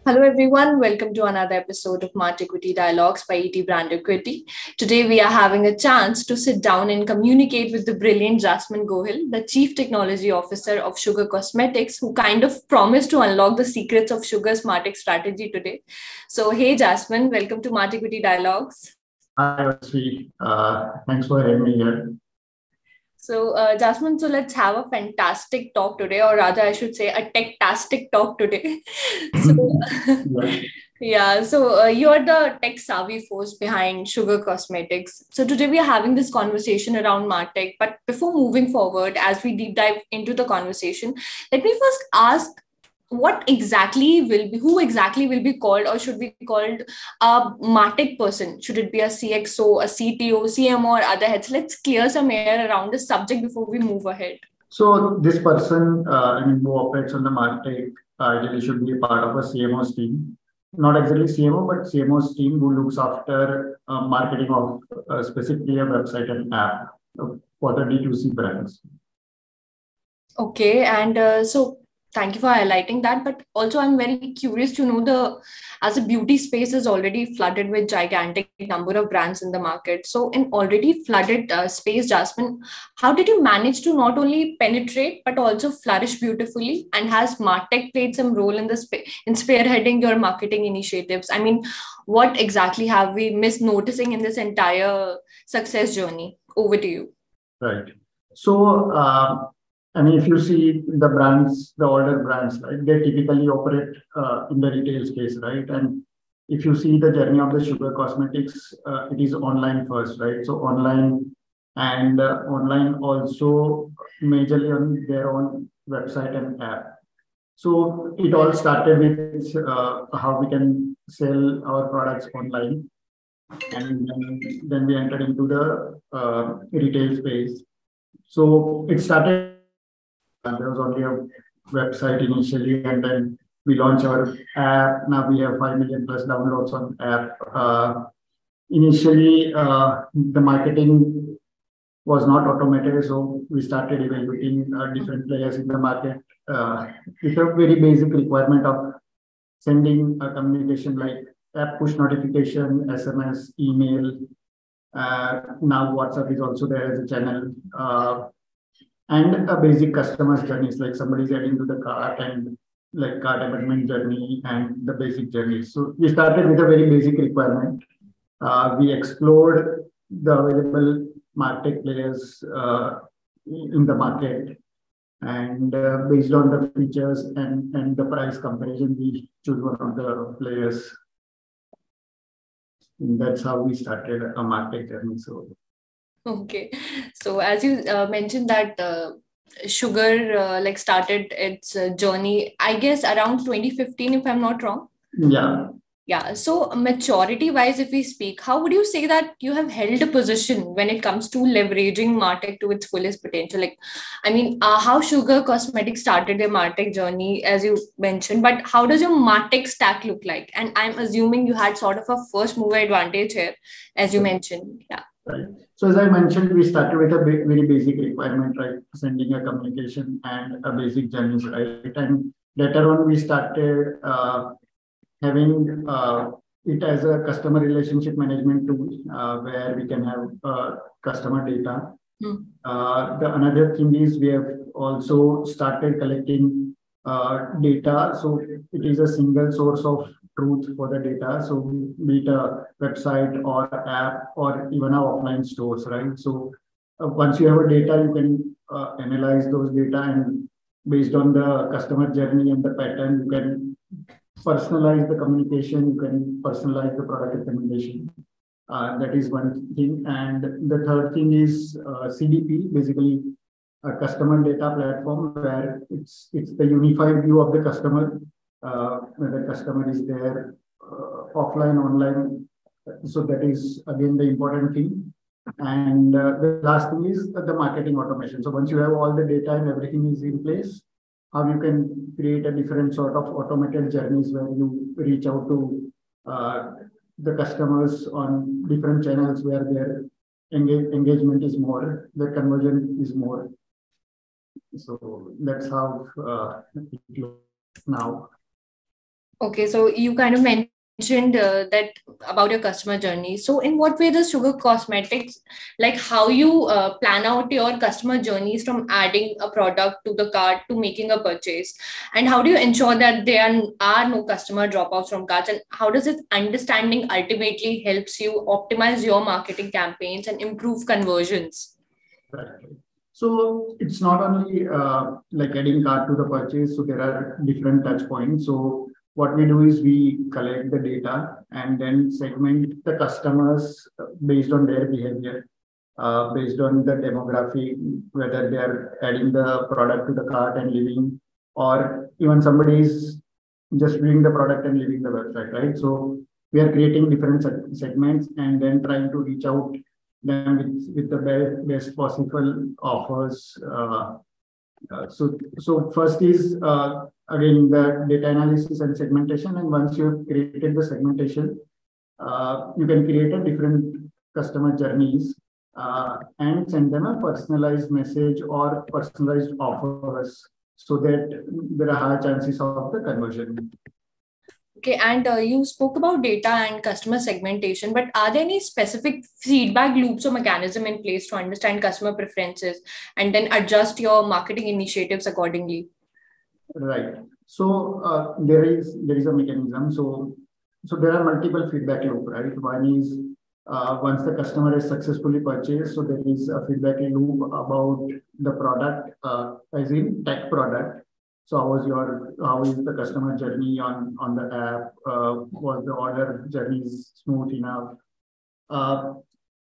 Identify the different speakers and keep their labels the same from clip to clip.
Speaker 1: Hello everyone, welcome to another episode of Martequity Dialogues by ETMartequity. Today we are having a chance to sit down and communicate with the brilliant Jasmin Gohil, the Chief Technology Officer of Sugar Cosmetics, who kind of promised to unlock the secrets of Sugar's Martech strategy today. So hey Jasmin, welcome to Martequity Dialogues.
Speaker 2: Hi, Sri. Thanks for having me here.
Speaker 1: So, Jasmin, so let's have a fantastic talk today, or rather, I should say, a tech-tastic talk today. So, you're the tech-savvy force behind Sugar Cosmetics. So, today we are having this conversation around Martech. But before moving forward, as we deep dive into the conversation, let me first ask who exactly will be called or should be called a Martech person? Should it be a CXO, a CTO, CMO, or other heads? Let's clear some air around this subject before we move ahead.
Speaker 2: So this person, who operates on the Martech, ideally should be a part of a CMO's team. Not exactly CMO, but CMO's team who looks after marketing of specifically a website and app for the D2C brands.
Speaker 1: Okay, and so thank you for highlighting that. But also, I'm very curious to know as a beauty space is already flooded with gigantic number of brands in the market. So, in already flooded space, Jasmin, how did you manage to not only penetrate but also flourish beautifully? And has Martech played some role in in spearheading your marketing initiatives? I mean, what exactly have we missed noticing in this entire success journey? Over to you.
Speaker 2: Right. So. If you see the brands, the older brands, right, they typically operate in the retail space, right? And if you see the journey of the Sugar Cosmetics, it is online first, right? So online and online also majorly on their own website and app. So it all started with how we can sell our products online. And then we entered into the retail space. So it started. There was only a website initially, and then we launched our app. Now we have 5 million plus downloads on app. Initially, the marketing was not automated, so we started evaluating different players in the market with a very basic requirement of sending a communication like app push notification, SMS, email. Now WhatsApp is also there as a channel. And a basic customer's journeys, like somebody's adding to the cart and like cart amendment journey and the basic journey. So we started with a very basic requirement. We explored the available Martech players in the market, and based on the features and the price comparison, we choose one of the players. And that's how we started a Martech journey. So.
Speaker 1: Okay, so as you mentioned that Sugar started its journey, I guess around 2015, if I'm not wrong.
Speaker 2: Yeah.
Speaker 1: Yeah. So maturity wise, if we speak, how would you say that you have held a position when it comes to leveraging Martech to its fullest potential? Like, I mean, how Sugar Cosmetics started their Martech journey, as you mentioned, but how does your Martech stack look like? And I'm assuming you had sort of a first mover advantage here, as you mentioned. Yeah.
Speaker 2: Right. So as I mentioned, we started with a very basic requirement, right? Sending a communication and a basic journeys, right? And later on, we started having it as a customer relationship management tool where we can have customer data. The another thing is we have also started collecting data. So it is a single source of truth for the data. So be it a website or app or even our offline stores, right? So once you have a data, you can analyze those data, and based on the customer journey and the pattern, you can personalize the communication, you can personalize the product recommendation. That is one thing. And the third thing is CDP, basically a customer data platform where it's the unified view of the customer, where the customer is there offline, online. So that is again the important thing. And the last thing is the marketing automation. So once you have all the data and everything is in place, how you can create a different sort of automated journeys where you reach out to the customers on different channels where their engagement is more, the conversion is more. So that's how it looks now.
Speaker 1: Okay, so you kind of mentioned that about your customer journey. So, in what way does Sugar Cosmetics, like how you plan out your customer journeys from adding a product to the cart to making a purchase, and how do you ensure that are no customer dropouts from carts, and how does this understanding ultimately helps you optimize your marketing campaigns and improve conversions?
Speaker 2: Right. So it's not only like adding cart to the purchase. So there are different touch points. So what we do is we collect the data and then segment the customers based on their behavior, based on the demography, whether they are adding the product to the cart and leaving, or even somebody is just viewing the product and leaving the website, right? So we are creating different segments and then trying to reach out them with the best possible offers. So first is again the data analysis and segmentation. And once you've created the segmentation, you can create a different customer journeys and send them a personalized message or personalized offers so that there are higher chances of the conversion.
Speaker 1: Okay, and you spoke about data and customer segmentation, but are there any specific feedback loops or mechanism in place to understand customer preferences and then adjust your marketing initiatives accordingly?
Speaker 2: Right. So there is a mechanism. So there are multiple feedback loop, right? One is once the customer is successfully purchased, so there is a feedback loop about the product, as in tech product. So how is the customer journey on the app? Was the order journey smooth enough? Uh,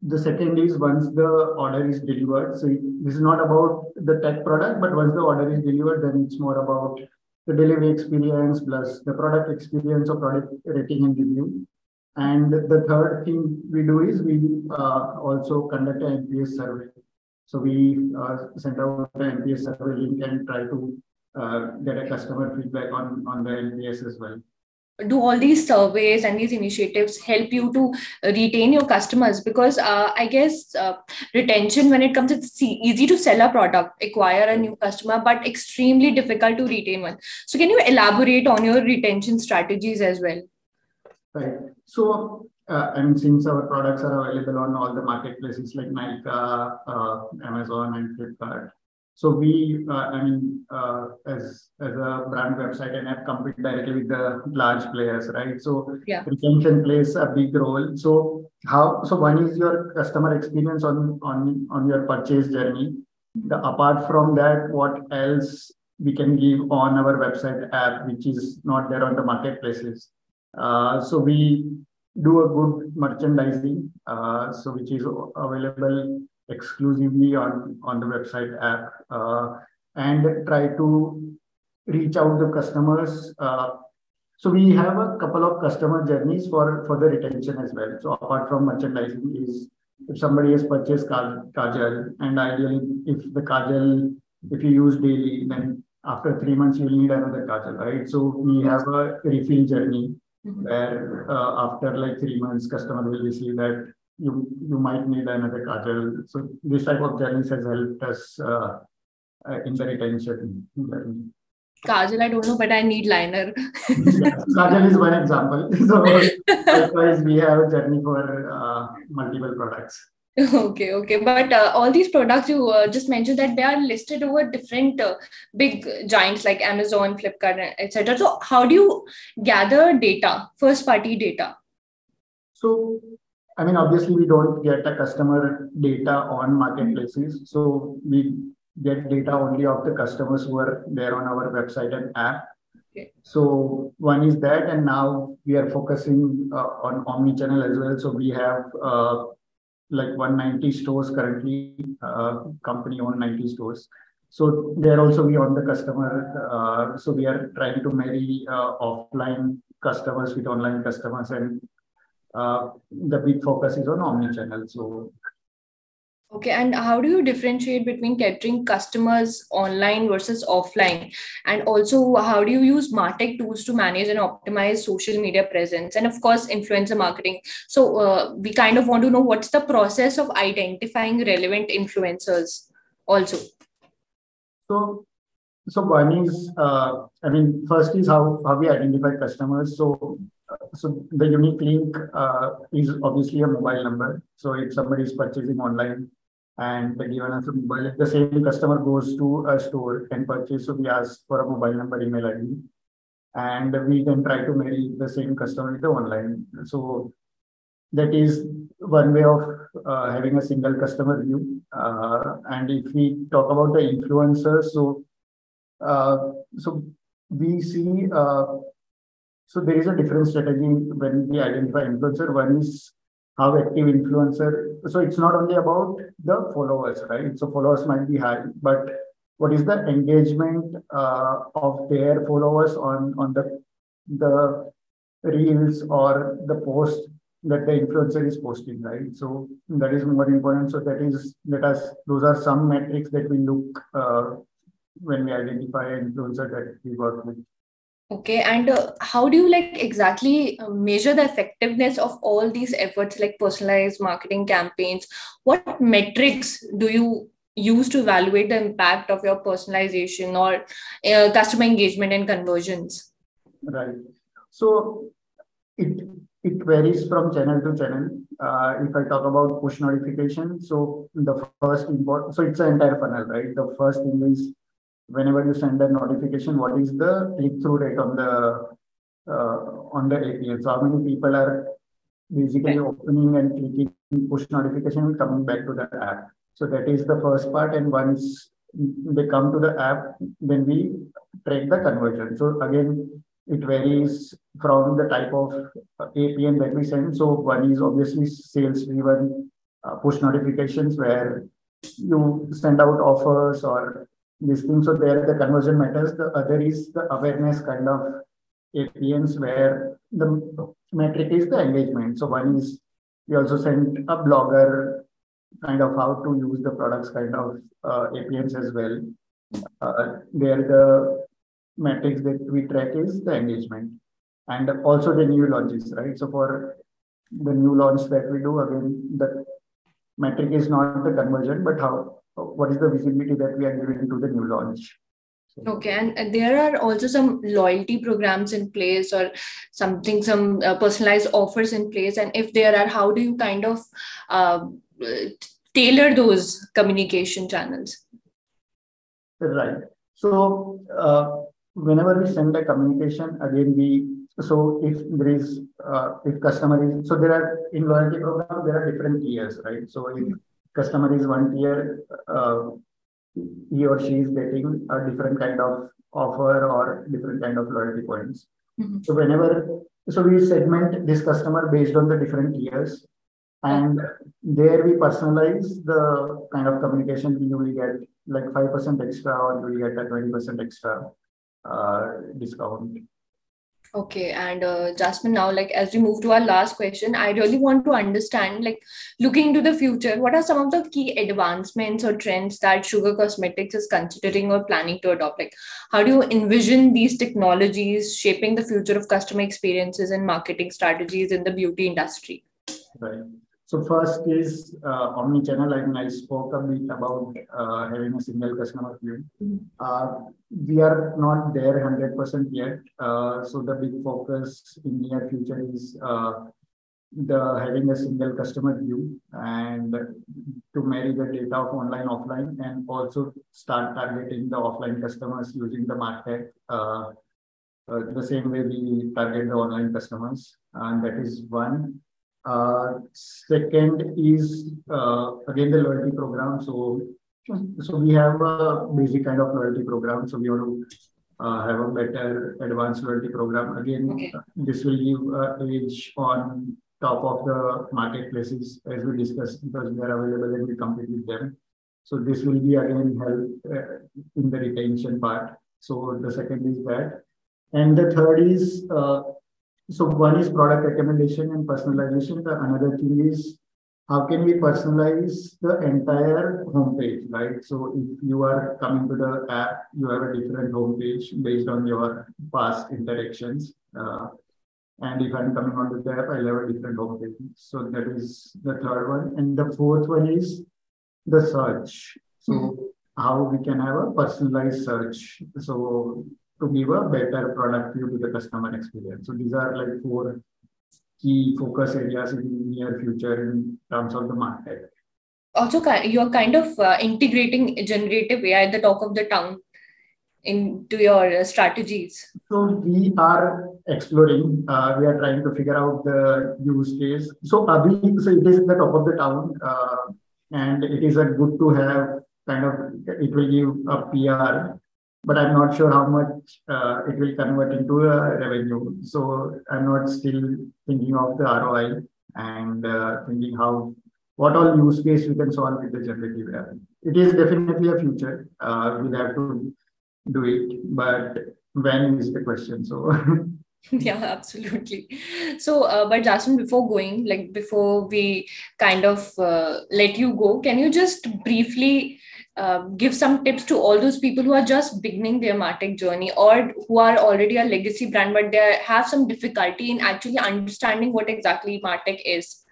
Speaker 2: the second is once the order is delivered. So this is not about the tech product, but once the order is delivered, then it's more about the delivery experience plus the product experience or product rating and review. And the third thing we do is we also conduct an NPS survey. So we send out the NPS survey link and try to get a customer feedback on the NPS as well.
Speaker 1: Do all these surveys and these initiatives help you to retain your customers? Because I guess retention, when it comes, it's easy to sell a product, acquire a new customer, but extremely difficult to retain one. So can you elaborate on your retention strategies as well?
Speaker 2: Right. So, and since our products are available on all the marketplaces like Nykaa, Amazon, and Flipkart, so we, as a brand website and app, compete directly with the large players, right? So
Speaker 1: Yeah.
Speaker 2: retention plays a big role. So how? So one is your customer experience on your purchase journey. Apart from that, what else we can give on our website app, which is not there on the marketplaces? So we do a good merchandising, so which is available exclusively on the website app, and try to reach out to customers. So we have a couple of customer journeys for the retention as well. So apart from merchandising is if somebody has purchased kajal, and ideally if you use daily, then after 3 months you'll need another kajal, right? So we have a refill journey where after like 3 months, customer will receive that you might need another kajal. So this type of journeys has helped us in the retention journey.
Speaker 1: Kajal, I don't know, but I need liner.
Speaker 2: Yes, kajal is one example. So likewise, we have a journey for multiple products.
Speaker 1: Okay. But all these products you just mentioned that they are listed over different big giants like Amazon, Flipkart, etc. So how do you gather data, first party data?
Speaker 2: So, I mean, obviously, we don't get a customer data on marketplaces. So we get data only of the customers who are there on our website and app.
Speaker 1: Okay.
Speaker 2: So one is that, and now we are focusing on omni-channel as well. So we have like 190 stores currently, company owned 90 stores. So there also we on the customer. So we are trying to marry offline customers with online customers, and the big focus is on omni-channel. So
Speaker 1: Okay, and how do you differentiate between capturing customers online versus offline? And also, how do you use Martech tools to manage and optimize social media presence? And of course, influencer marketing. So, we kind of want to know what's the process of identifying relevant influencers also.
Speaker 2: so So one is, first is how we identify customers. So the unique link is obviously a mobile number. So if somebody is purchasing online and they given us a mobile, if the same customer goes to a store and purchase, so we ask for a mobile number, email ID, and we then try to marry the same customer with the online. So that is one way of having a single customer view. And if we talk about the influencers, uh, so we see, so there is a different strategy when we identify influencer. One is how active influencer. So it's not only about the followers, right? So followers might be high, but what is the engagement of their followers on the reels or the post that the influencer is posting, right? So that is more important. So those are some metrics that we look when we identify an influencer that we work with.
Speaker 1: Okay, and how do you like exactly measure the effectiveness of all these efforts, like personalized marketing campaigns? What metrics do you use to evaluate the impact of your personalization or customer engagement and conversions?
Speaker 2: Right. So it it varies from channel to channel. If I talk about push notification, so the first import, so it's an entire funnel, right? The first thing is whenever you send a notification, what is the click-through rate on the API? So how many people are basically opening and clicking push notification and coming back to the app? So that is the first part. And once they come to the app, then we track the conversion. So again, it varies from the type of APN that we send. So one is obviously sales driven push notifications where you send out offers or these things. So there the conversion matters. The other is the awareness kind of APNs where the metric is the engagement. So one is we also send a blogger kind of how to use the products kind of APNs as well. There the metrics that we track is the engagement and also the new launches, right? So for the new launch that we do, again, the metric is not the conversion, but what is the visibility that we are giving to the new launch.
Speaker 1: Okay, and there are also some loyalty programs in place or some personalized offers in place. And if there are, how do you kind of uh, tailor those communication channels?
Speaker 2: Right. So whenever we send a communication, again, so if there is, if customer is, so there are in loyalty program, there are different tiers, right? So if customer is one tier, he or she is getting a different kind of offer or different kind of loyalty points. Mm-hmm. So we segment this customer based on the different tiers, and there we personalize the kind of communication. You will get like 5% extra, or you will get a 20% extra discount.
Speaker 1: Okay, and Jasmin, now like as we move to our last question, I really want to understand, like looking into the future, what are some of the key advancements or trends that Sugar Cosmetics is considering or planning to adopt? Like, how do you envision these technologies shaping the future of customer experiences and marketing strategies in the beauty industry?
Speaker 2: Right. So first is omni-channel. I spoke a bit about having a single customer view. We are not there 100% yet. So the big focus in near future is having a single customer view and to marry the data of online, offline, and also start targeting the offline customers using the Martech the same way we target the online customers. And that is one. Second is again the loyalty program. So we have a basic kind of loyalty program. So we want to have a better advanced loyalty program. Again, this will give edge on top of the marketplaces as we discussed because we are available and we compete with them. So this will be again help in the retention part. So the second is that, and the third is. So one is product recommendation and personalization. The another thing is how can we personalize the entire homepage, right? So if you are coming to the app, you have a different homepage based on your past interactions. And if I'm coming onto the app, I'll have a different homepage. So that is the third one. And the fourth one is the search. So how we can have a personalized search. So to give a better product view to the customer experience. So these are like 4 key focus areas in the near future in terms of the Martech.
Speaker 1: Also, you're kind of integrating generative AI at the talk of the town into your strategies.
Speaker 2: So we are exploring, we are trying to figure out the use case. So Abhi, so it is the top of the town, and it is a good to have kind of, it will give a PR, but I'm not sure how much it will convert into a revenue. So I'm not still thinking of the ROI and thinking what all use case we can solve with the generative AI. It is definitely a future. We'll have to do it, but when is the question? So
Speaker 1: Yeah, absolutely. So, but Jasmin, before we kind of let you go, can you just briefly give some tips to all those people who are just beginning their Martech journey, or who are already a legacy brand, but they have some difficulty in actually understanding what exactly Martech is?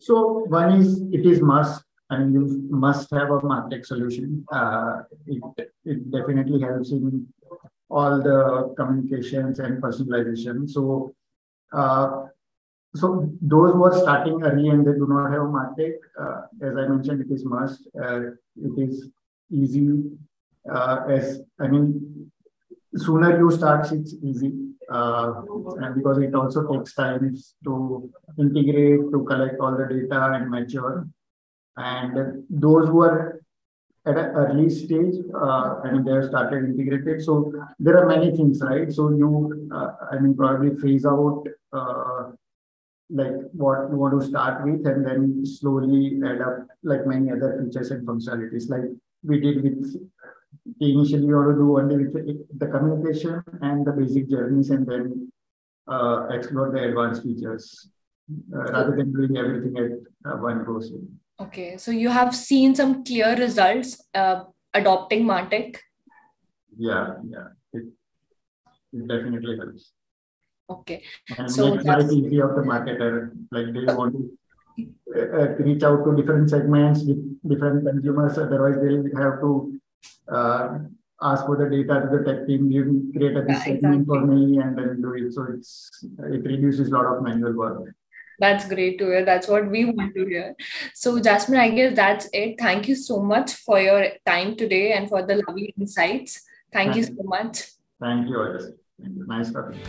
Speaker 2: So one is, it is must, and you must have a Martech solution. It definitely helps in all the communications and personalization. Uh, so those who are starting early and they do not have a Martech, as I mentioned, it is must. It is easy. As I mean, sooner you start, it's easy. And because it also takes time to integrate, to collect all the data and mature. And those who are at an early stage, I mean, they have started integrated. So there are many things, right? So you, I mean, probably phase out like what you want to start with, and then slowly add up like many other features and functionalities, like we did with initially you want to do only with the communication and the basic journeys, and then explore the advanced features rather than doing everything at one go.
Speaker 1: Okay, so you have seen some clear results adopting Martech.
Speaker 2: Yeah, it definitely helps.
Speaker 1: Okay,
Speaker 2: And
Speaker 1: so
Speaker 2: makes life easy of the marketer. Like they want to reach out to different segments with different consumers. Otherwise, they'll have to uh, ask for the data to the tech team. You create a this
Speaker 1: yeah,
Speaker 2: segment for
Speaker 1: exactly.
Speaker 2: me, and then do it. So it reduces a lot of manual work.
Speaker 1: That's great to hear. That's what we want to hear. So, Jasmine, I guess that's it. Thank you so much for your time today and for the lovely insights. Thank you
Speaker 2: Thank,
Speaker 1: so much.
Speaker 2: thank you, Alice. Thank you. Nice talking.